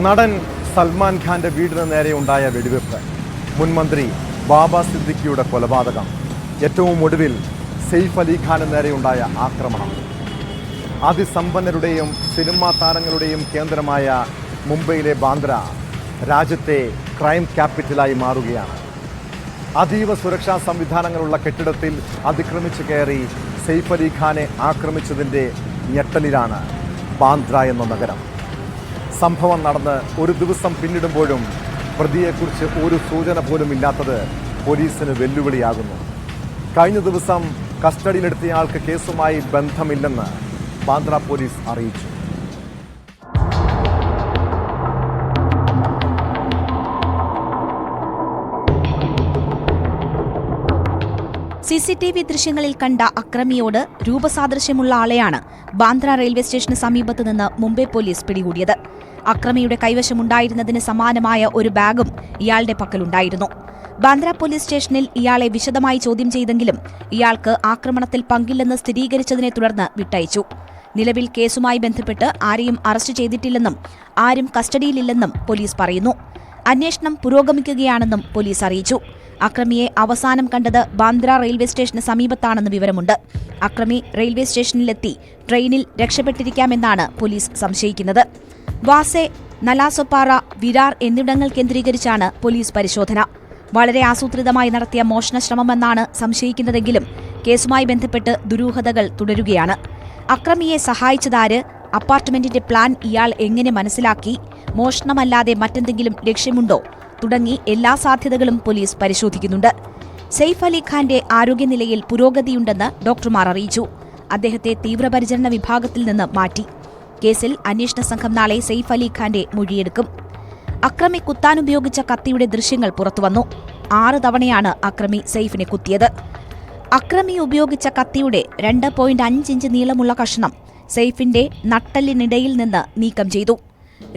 നടൻ സൽമാൻ ഖാന്റെ വീടിന് നേരെയുണ്ടായ വെടിവെപ്പ്, മുൻമന്ത്രി ബാബ സിദ്ദിഖിയുടെ കൊലപാതകം, ഏറ്റവും ഒടുവിൽ സെയ്ഫ് അലി ഖാന് നേരെയുണ്ടായ ആക്രമണം. അതിസമ്പന്നരുടെയും സിനിമാ താരങ്ങളുടെയും കേന്ദ്രമായ മുംബൈയിലെ ബാന്ദ്ര രാജ്യത്തെ ക്രൈം ക്യാപിറ്റലായി മാറുകയാണ്. അതീവ സുരക്ഷാ സംവിധാനങ്ങളുള്ള കെട്ടിടത്തിൽ അതിക്രമിച്ചു കയറി സെയ്ഫ് അലി ഖാനെ ആക്രമിച്ചതിൻ്റെ ഞെട്ടലിലാണ് ബാന്ദ്ര എന്ന നഗരം. സംഭവം നടന്ന് ഒരു ദിവസം പിന്നിടുമ്പോഴും പ്രതിയെക്കുറിച്ച് ഒരു സൂചന പോലും ഇല്ലാത്തത് പോലീസിന് വെല്ലുവിളിയാകുന്നു. കഴിഞ്ഞ ദിവസം കസ്റ്റഡിയിലെടുത്തയാൾക്ക് കേസുമായി ബന്ധമില്ലെന്ന് ബാന്ദ്ര പോലീസ് അറിയിച്ചു. CCTV ദൃശ്യങ്ങളിൽ കണ്ട അക്രമിയോട് രൂപസാദൃശ്യമുള്ള ആളെയാണ് ബാന്ദ്ര റെയിൽവേ സ്റ്റേഷന് സമീപത്ത് നിന്ന് മുംബൈ പോലീസ് പിടികൂടിയത്. അക്രമിയുടെ കൈവശമുണ്ടായിരുന്നതിന് സമാനമായ ഒരു ബാഗും ഇയാളുടെ പക്കലുണ്ടായിരുന്നു. ബാന്ദ്ര പോലീസ് സ്റ്റേഷനിൽ ഇയാളെ വിശദമായി ചോദ്യം ചെയ്തെങ്കിലും ഇയാൾക്ക് ആക്രമണത്തിൽ പങ്കില്ലെന്ന് സ്ഥിരീകരിച്ചതിനെ തുടർന്ന് വിട്ടയച്ചു. നിലവിൽ കേസുമായി ബന്ധപ്പെട്ട് ആരെയും അറസ്റ്റ് ചെയ്തിട്ടില്ലെന്നും ആരും കസ്റ്റഡിയിലില്ലെന്നും പോലീസ് പറയുന്നു. അന്വേഷണം പുരോഗമിക്കുകയാണെന്നും പോലീസ് അറിയിച്ചു. അക്രമിയെ അവസാനം കണ്ടത് ബാന്ദ്ര റെയിൽവേ സ്റ്റേഷന് സമീപത്താണെന്ന് വിവരമുണ്ട്. അക്രമി റെയിൽവേ സ്റ്റേഷനിലെത്തി ട്രെയിനിൽ രക്ഷപ്പെട്ടിരിക്കാമെന്നാണ് പോലീസ് സംശയിക്കുന്നത്. വാസെ, നലാസൊപ്പാറ, വിരാർ എന്നിവിടങ്ങൾ കേന്ദ്രീകരിച്ചാണ് പോലീസ് പരിശോധന. വളരെ ആസൂത്രിതമായി നടത്തിയ മോഷണശ്രമമെന്നാണ് സംശയിക്കുന്നതെങ്കിലും കേസുമായി ബന്ധപ്പെട്ട് ദുരൂഹതകൾ തുടരുകയാണ്. അക്രമിയെ സഹായിച്ചതാര്? അപ്പാർട്ട്മെന്റിന്റെ പ്ലാൻ ഇയാൾ എങ്ങനെ മനസ്സിലാക്കി? മോഷണമല്ലാതെ മറ്റെന്തെങ്കിലും ലക്ഷ്യമുണ്ടോ? തുടങ്ങി എല്ലാ സാധ്യതകളും പോലീസ് പരിശോധിക്കുന്നുണ്ട്. സെയ്ഫ് അലി ഖാന്റെ ആരോഗ്യനിലയിൽ പുരോഗതിയുണ്ടെന്ന് ഡോക്ടർമാർ അറിയിച്ചു. അദ്ദേഹത്തെ തീവ്രപരിചരണ വിഭാഗത്തിൽ നിന്ന് മാറ്റി. കേസിൽ അന്വേഷണ സംഘം നാളെ സെയ്ഫ് അലി ഖാന്റെ മൊഴിയെടുക്കും. അക്രമി കുത്താനുപയോഗിച്ച കത്തിയുടെ ദൃശ്യങ്ങൾ പുറത്തുവന്നു. 6 തവണയാണ് അക്രമി സെയ്ഫിനെ കുത്തിയത്. അക്രമി ഉപയോഗിച്ച കത്തിയുടെ 2.5 ഇഞ്ച് നീളമുള്ള കഷണം സെയ്ഫിന്റെ നട്ടെല്ലിനിടയിൽ നിന്ന് നീക്കം ചെയ്തു.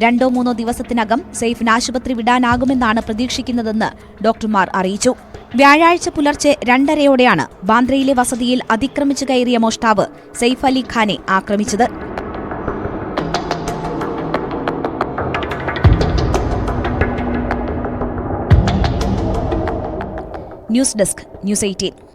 2-3 ദിവസത്തിനകം സെയ്ഫിന് ആശുപത്രി വിടാനാകുമെന്നാണ് പ്രതീക്ഷിക്കുന്നതെന്ന് ഡോക്ടർമാർ അറിയിച്ചു. വ്യാഴാഴ്ച പുലർച്ചെ 2:30 ബാന്ദ്രയിലെ വസതിയിൽ അതിക്രമിച്ചു കയറിയ മോഷ്ടാവ് സെയ്ഫ് അലി ഖാനെ ആക്രമിച്ചത്. News desk, news 18.